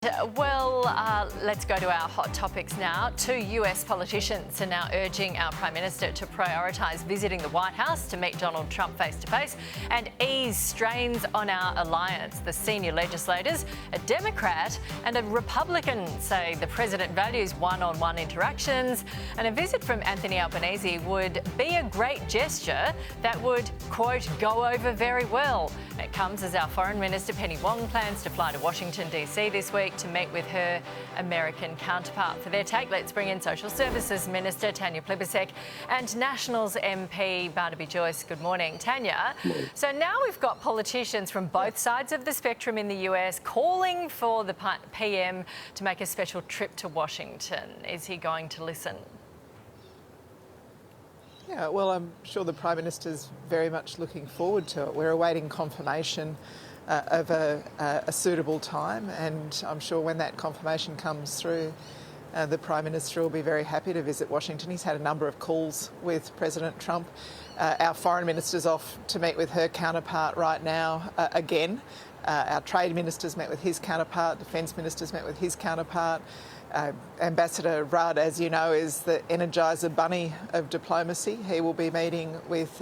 Let's go to our hot topics now. 2 US politicians are now urging our Prime Minister to prioritise visiting the White House to meet Donald Trump face-to-face and ease strains on our alliance. The senior legislators, a Democrat and a Republican, say the President values one-on-one interactions, and a visit from Anthony Albanese would be a great gesture that would, quote, go over very well. It comes as our Foreign Minister Penny Wong plans to fly to Washington DC this week to meet with her American counterpart. For their take, let's bring in Social Services Minister Tanya Plibersek and Nationals MP Barnaby Joyce. Good morning, Tanya. So now we've got politicians from both sides of the spectrum in the US calling for the PM to make a special trip to Washington. Is he going to listen? Yeah, well, I'm sure the Prime Minister's very much looking forward to it. We're awaiting confirmation of a suitable time, and I'm sure when that confirmation comes through, the Prime Minister will be very happy to visit Washington. He's had a number of calls with President Trump. Our Foreign Minister's off to meet with her counterpart right now again. Our Trade Minister's met with his counterpart, Defence Minister's met with his counterpart. Ambassador Rudd, as you know, is the Energizer Bunny of diplomacy. He will be meeting with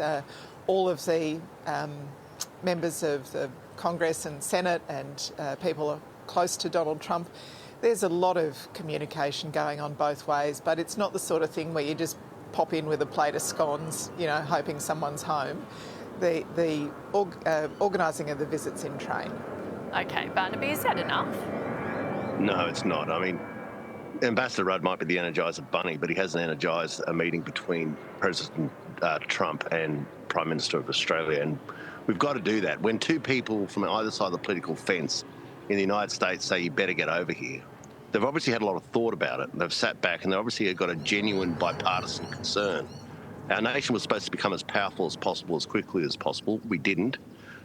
all of the members of the Congress and Senate and people close to Donald Trump. There's a lot of communication going on both ways, but it's not the sort of thing where you just pop in with a plate of scones, you know, hoping someone's home. The organising of the visits in train. OK, Barnaby, is that enough? No, it's not. I mean, Ambassador Rudd might be the Energizer Bunny, but he hasn't energised a meeting between President Trump and Prime Minister of Australia. And we've got to do that. When two people from either side of the political fence in the United States say, you better get over here, they've obviously had a lot of thought about it. They've sat back and they've obviously got a genuine bipartisan concern. Our nation was supposed to become as powerful as possible, as quickly as possible. We didn't.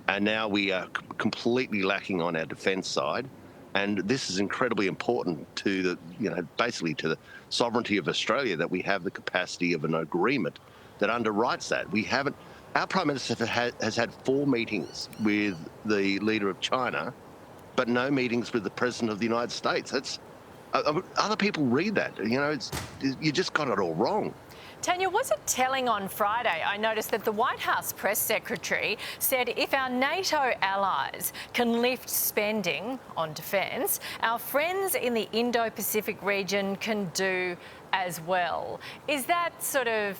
And now we are completely lacking on our defence side. And this is incredibly important to the, basically to the sovereignty of Australia, that we have the capacity of an agreement that underwrites that. We haven't. Our Prime Minister has had 4 meetings with the leader of China, but no meetings with the President of the United States. That's other people read that. You just got it all wrong. Tanya, was it telling on Friday? I noticed that the White House press secretary said if our NATO allies can lift spending on defence, our friends in the Indo-Pacific region can do as well. Is that sort of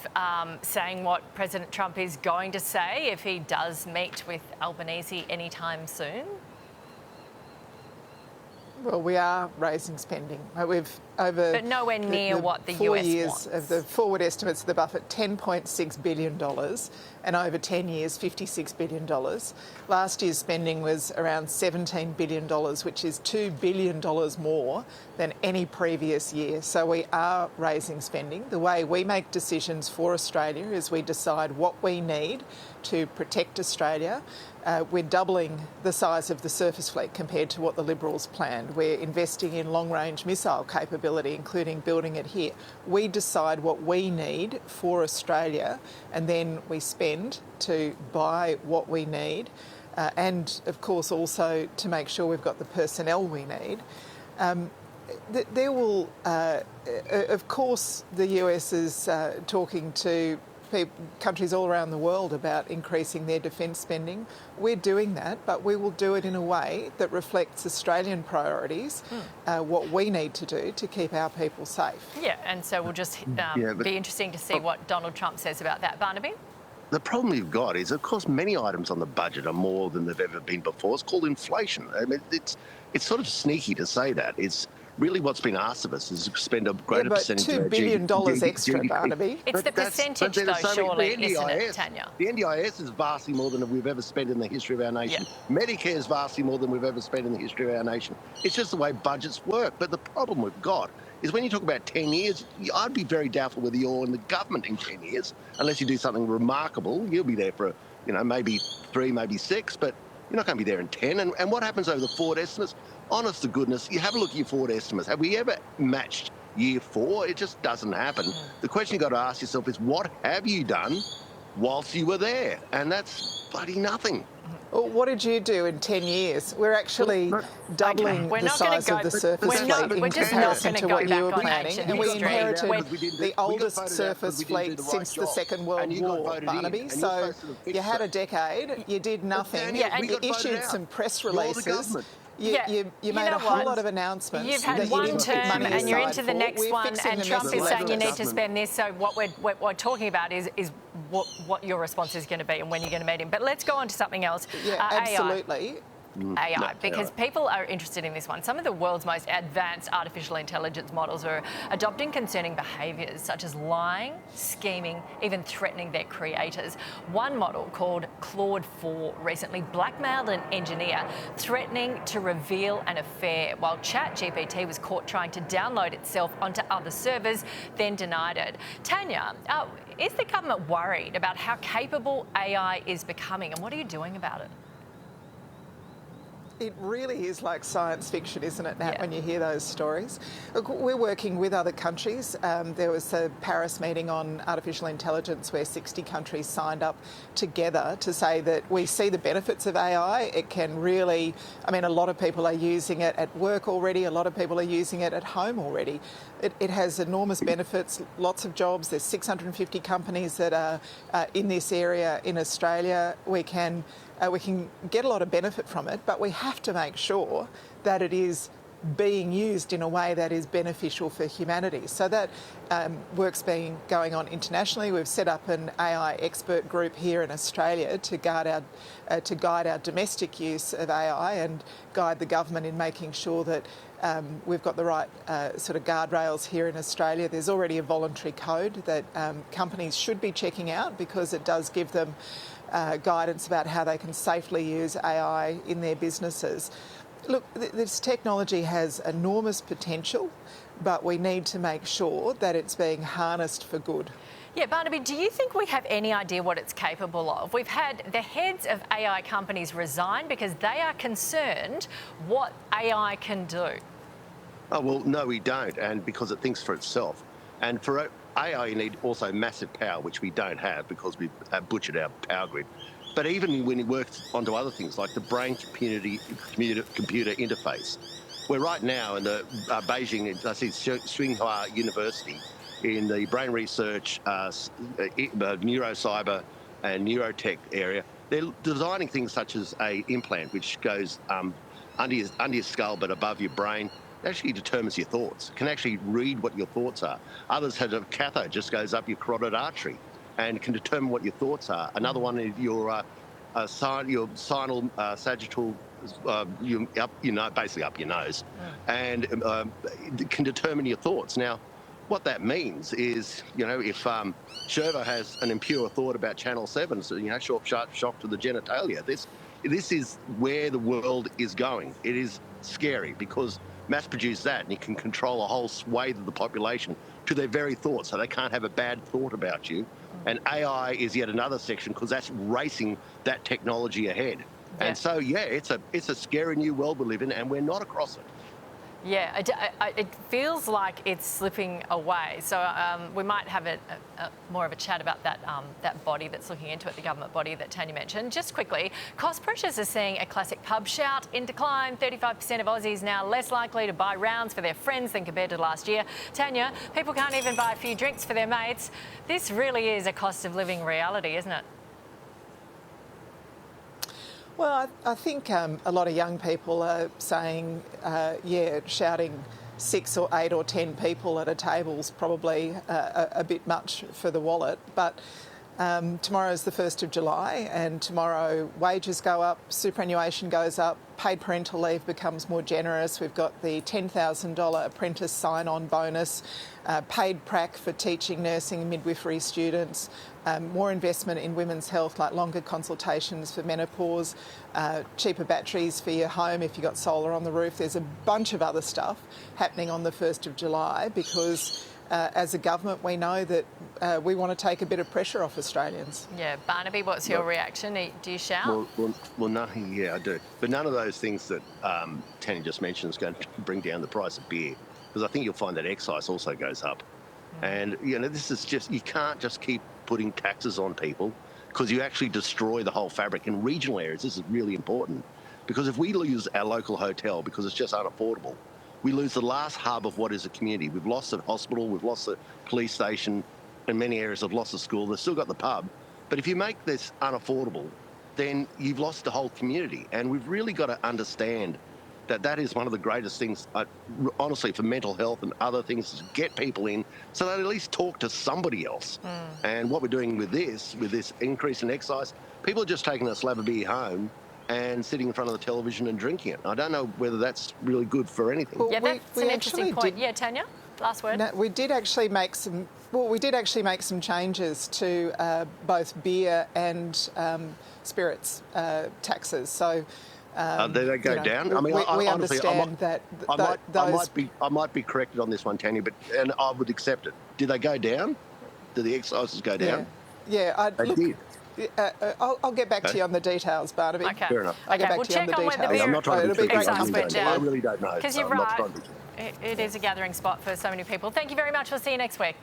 saying what President Trump is going to say if he does meet with Albanese anytime soon? Well, we are raising spending. But nowhere near what the US 4 years wants. of the forward estimates of the buffet, $10.6 billion, and over 10 years, $56 billion. Last year's spending was around $17 billion, which is $2 billion more than any previous year. So we are raising spending. The way we make decisions for Australia is we decide what we need to protect Australia. We're doubling the size of the surface fleet compared to what the Liberals planned. We're investing in long-range missile capability, including building it here. We decide what we need for Australia, and then we spend to buy what we need, and, of course, also to make sure we've got the personnel we need. There will, of course, the US is talking to countries all around the world about increasing their defence spending. We're doing that, but we will do it in a way that reflects Australian priorities, what we need to do to keep our people safe. Yeah, and so we'll just be interesting to see what Donald Trump says about that. Barnaby? The problem you've got is, of course, many items on the budget are more than they've ever been before. It's called inflation. I mean, it's sort of sneaky to say that. It's really what's been asked of us is to spend a greater percentage of $2 billion extra, Barnaby. It's the percentage, though, surely, isn't it, Tanya? The NDIS is vastly more than we've ever spent in the history of our nation. Yeah. Medicare is vastly more than we've ever spent in the history of our nation. It's just the way budgets work. But the problem we've got is when you talk about 10 years, I'd be very doubtful whether you're in the government in 10 years, unless you do something remarkable. You'll be there for, maybe 3, maybe 6, but you're not going to be there in 10. And what happens over the forward estimates? Honest to goodness, you have a look at your forward estimates. Have we ever matched year 4? It just doesn't happen. The question you've got to ask yourself is, what have you done whilst you were there? And that's bloody nothing. Well, what did you do in 10 years? We're actually doubling the size of the surface fleet in comparison to what you were planning. And we inherited the oldest surface fleet since the Second World War, Barnaby. So you had a decade, you did nothing, you issued some press releases. You made a whole lot of announcements. You've had one term and you're into the next one, and Trump is saying you need to spend this. So what we're talking about is what your response is going to be and when you're going to meet him. But let's go on to something else. Yeah, absolutely. AI, because people are interested in this one. Some of the world's most advanced artificial intelligence models are adopting concerning behaviours such as lying, scheming, even threatening their creators. One model called Claude 4 recently blackmailed an engineer, threatening to reveal an affair, while ChatGPT was caught trying to download itself onto other servers, then denied it. Tanya, is the government worried about how capable AI is becoming, and what are you doing about it? It really is like science fiction, isn't it, Nat, when you hear those stories? Look, we're working with other countries. There was a Paris meeting on artificial intelligence where 60 countries signed up together to say that we see the benefits of AI. It can really, I mean, a lot of people are using it at work already. A lot of people are using it at home already. It has enormous benefits, lots of jobs. There's 650 companies that are in this area in Australia. We can get a lot of benefit from it, but we have to make sure that it is being used in a way that is beneficial for humanity. So that work's been going on internationally. We've set up an AI expert group here in Australia to guide our domestic use of AI and guide the government in making sure that we've got the right sort of guardrails here in Australia. There's already a voluntary code that companies should be checking out because it does give them guidance about how they can safely use AI in their businesses. Look, this technology has enormous potential, but we need to make sure that it's being harnessed for good. Yeah, Barnaby, do you think we have any idea what it's capable of? We've had the heads of AI companies resign because they are concerned what AI can do. Oh, well, no, we don't, and because it thinks for itself. And for AI, you need also massive power, which we don't have because we've butchered our power grid. But even when it works onto other things like the brain-computer interface, we're right now in the Beijing, I see Tsinghua University, in the brain research, neurocyber and neurotech area. They're designing things such as a implant which goes under your skull but above your brain. It actually determines your thoughts. It can actually read what your thoughts are. Others have a catheter just goes up your carotid artery and can determine what your thoughts are. Another one is your sinal sagittal, basically up your nose, and it can determine your thoughts. Now, what that means is, if Sherva has an impure thought about Channel 7, so, shock to the genitalia, this is where the world is going. It is scary because mass-produce that and you can control a whole swathe of the population to their very thoughts, so they can't have a bad thought about you. And AI is yet another section because that's racing that technology ahead. Yeah. And so, it's a scary new world we live in, and we're not across it. Yeah, it feels like it's slipping away. So we might have more of a chat about that body that's looking into it, the government body that Tanya mentioned. Just quickly, cost pressures are seeing a classic pub shout in decline. 35% of Aussies now less likely to buy rounds for their friends than compared to last year. Tanya, people can't even buy a few drinks for their mates. This really is a cost of living reality, isn't it? Well, I think a lot of young people are saying, shouting 6 or 8 or 10 people at a table is probably a bit much for the wallet. But tomorrow is the 1st of July and tomorrow wages go up, superannuation goes up, paid parental leave becomes more generous. We've got the $10,000 apprentice sign-on bonus, paid prac for teaching, nursing and midwifery students, more investment in women's health like longer consultations for menopause, cheaper batteries for your home if you've got solar on the roof. There's a bunch of other stuff happening on the 1st of July because as a government we know that we want to take a bit of pressure off Australians. Yeah, Barnaby, what's your reaction? Do you shout? Well, no, yeah, I do. But none of those things that Tanya just mentioned is going to bring down the price of beer, because I think you'll find that excise also goes up. And, this is just, you can't just keep putting taxes on people because you actually destroy the whole fabric. In regional areas, this is really important, because if we lose our local hotel because it's just unaffordable, we lose the last hub of what is a community. We've lost the hospital, we've lost the police station, in many areas have lost the school, they've still got the pub. But if you make this unaffordable, then you've lost the whole community. And we've really got to understand that that is one of the greatest things, honestly, for mental health and other things, is get people in so they at least talk to somebody else. And what we're doing with this increase in excise, people are just taking a slab of beer home and sitting in front of the television and drinking it. I don't know whether that's really good for anything. Yeah, that's an interesting point. Yeah, Tanya, last word. No, we did actually make some. Well, we did actually make some changes to both beer and spirits taxes. So. Did they go down? I mean, we honestly, understand that I might be corrected on this one, Tanya, and I would accept it. Did they go down? Did the excises go down? Yeah, they did. I'll get back to you on the details, Barnaby. Okay. Fair enough. I'll get back we'll to you on check the on where the details. beer I'm not trying to be tricky. I really don't know. Because you're right, it is a gathering spot for so many people. Thank you very much. We'll see you next week.